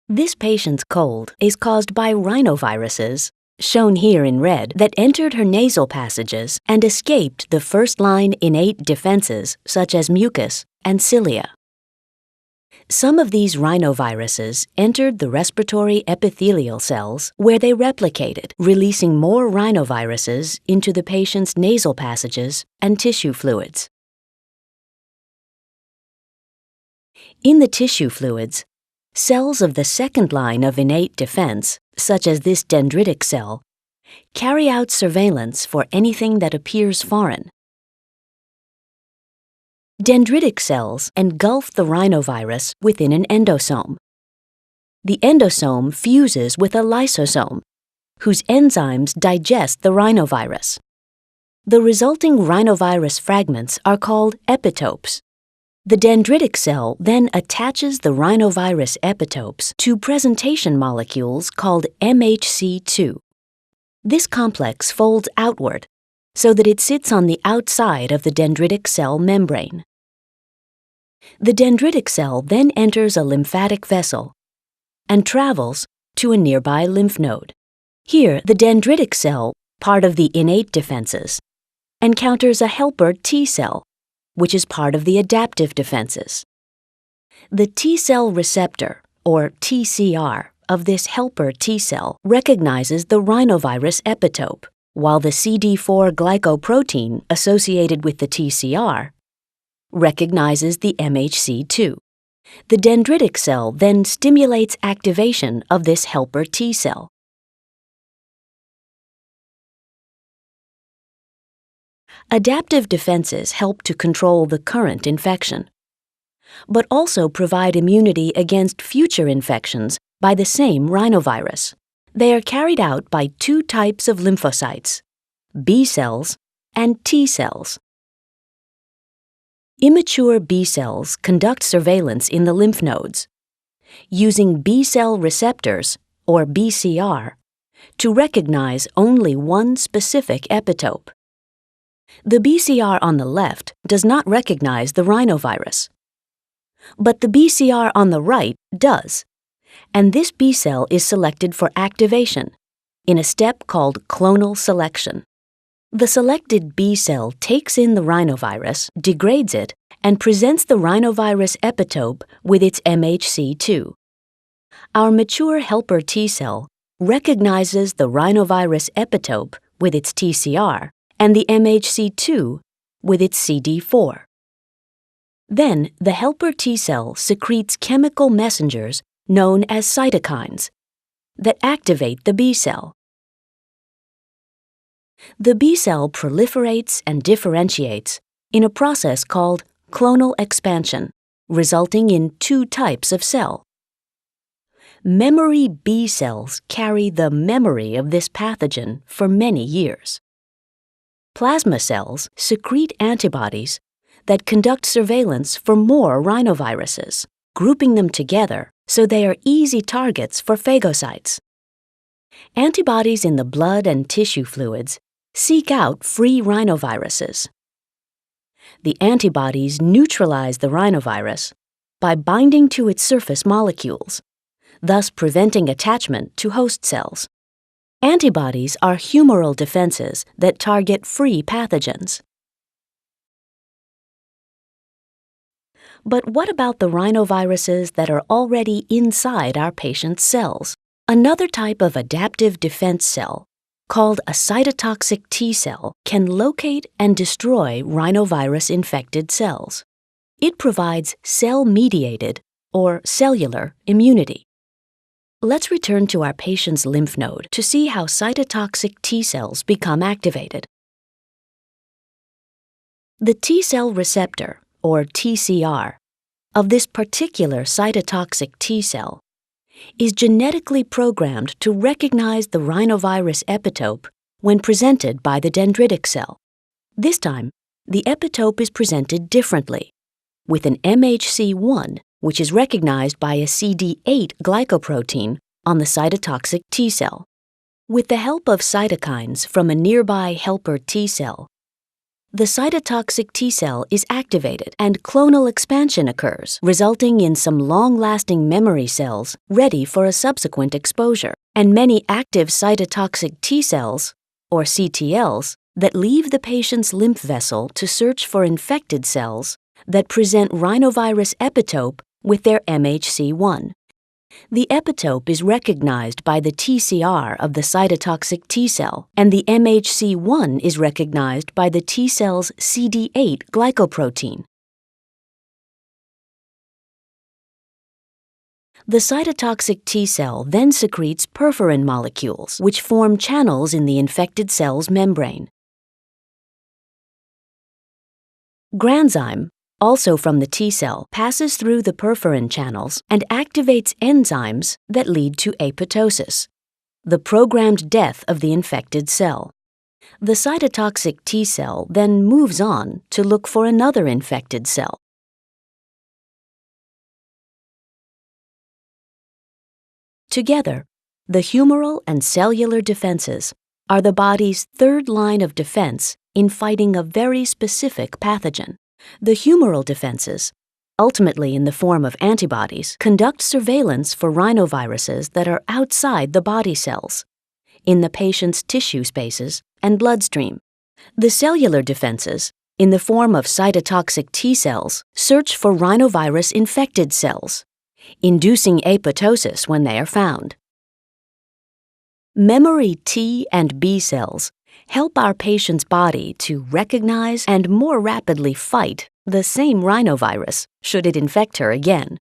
This patient's cold is caused by rhinoviruses, shown here in red, that entered her nasal passages and escaped the first-line innate defenses such as mucus and cilia. Some of these rhinoviruses entered the respiratory epithelial cells where they replicated, releasing more rhinoviruses into the patient's nasal passages and tissue fluids. In the tissue fluids, cells of the second line of innate defense, such as this dendritic cell, carry out surveillance for anything that appears foreign. Dendritic cells engulf the rhinovirus within an endosome. The endosome fuses with a lysosome, whose enzymes digest the rhinovirus. The resulting rhinovirus fragments are called epitopes. The dendritic cell then attaches the rhinovirus epitopes to presentation molecules called MHC2. This complex folds outward so that it sits on the outside of the dendritic cell membrane. The dendritic cell then enters a lymphatic vessel and travels to a nearby lymph node. Here, the dendritic cell, part of the innate defenses, encounters a helper T cell, which is part of the adaptive defenses. The T cell receptor, or TCR, of this helper T cell recognizes the rhinovirus epitope, while the CD4 glycoprotein associated with the TCR recognizes the MHC2. The dendritic cell then stimulates activation of this helper T cell. Adaptive defenses help to control the current infection, but also provide immunity against future infections by the same rhinovirus. They are carried out by two types of lymphocytes, B cells and T cells. Immature B cells conduct surveillance in the lymph nodes, using B cell receptors, or BCR, to recognize only one specific epitope. The BCR on the left does not recognize the rhinovirus, but the BCR on the right does, and this B cell is selected for activation in a step called clonal selection. The selected B cell takes in the rhinovirus, degrades it, and presents the rhinovirus epitope with its MHC2. Our mature helper T cell recognizes the rhinovirus epitope with its TCR and the MHC2 with its CD4. Then, the helper T cell secretes chemical messengers known as cytokines that activate the B cell. The B cell proliferates and differentiates in a process called clonal expansion, resulting in two types of cell. Memory B cells carry the memory of this pathogen for many years. Plasma cells secrete antibodies that conduct surveillance for more rhinoviruses, grouping them together so they are easy targets for phagocytes. Antibodies in the blood and tissue fluids seek out free rhinoviruses. The antibodies neutralize the rhinovirus by binding to its surface molecules, thus preventing attachment to host cells. Antibodies are humoral defenses that target free pathogens. But what about the rhinoviruses that are already inside our patient's cells? Another type of adaptive defense cell, called a cytotoxic T cell, can locate and destroy rhinovirus-infected cells. It provides cell-mediated, or cellular, immunity. Let's return to our patient's lymph node to see how cytotoxic T cells become activated. The T cell receptor, or TCR, of this particular cytotoxic T cell is genetically programmed to recognize the rhinovirus epitope when presented by the dendritic cell. This time, the epitope is presented differently, with an MHC1, which is recognized by a CD8 glycoprotein on the cytotoxic T cell. With the help of cytokines from a nearby helper T cell, the cytotoxic T cell is activated and clonal expansion occurs, resulting in some long-lasting memory cells ready for a subsequent exposure, and many active cytotoxic T cells, or CTLs, that leave the patient's lymph vessel to search for infected cells that present rhinovirus epitope with their MHC1. The epitope is recognized by the TCR of the cytotoxic T cell, and the MHC1 is recognized by the T cell's CD8 glycoprotein. The cytotoxic T cell then secretes perforin molecules, which form channels in the infected cell's membrane. Granzyme, also from the T cell, passes through the perforin channels and activates enzymes that lead to apoptosis, the programmed death of the infected cell. The cytotoxic T cell then moves on to look for another infected cell. Together, the humoral and cellular defenses are the body's third line of defense in fighting a very specific pathogen. The humoral defenses, ultimately in the form of antibodies, conduct surveillance for rhinoviruses that are outside the body cells, in the patient's tissue spaces and bloodstream. The cellular defenses, in the form of cytotoxic T cells, search for rhinovirus-infected cells, inducing apoptosis when they are found. Memory T and B cells help our patient's body to recognize and more rapidly fight the same rhinovirus should it infect her again.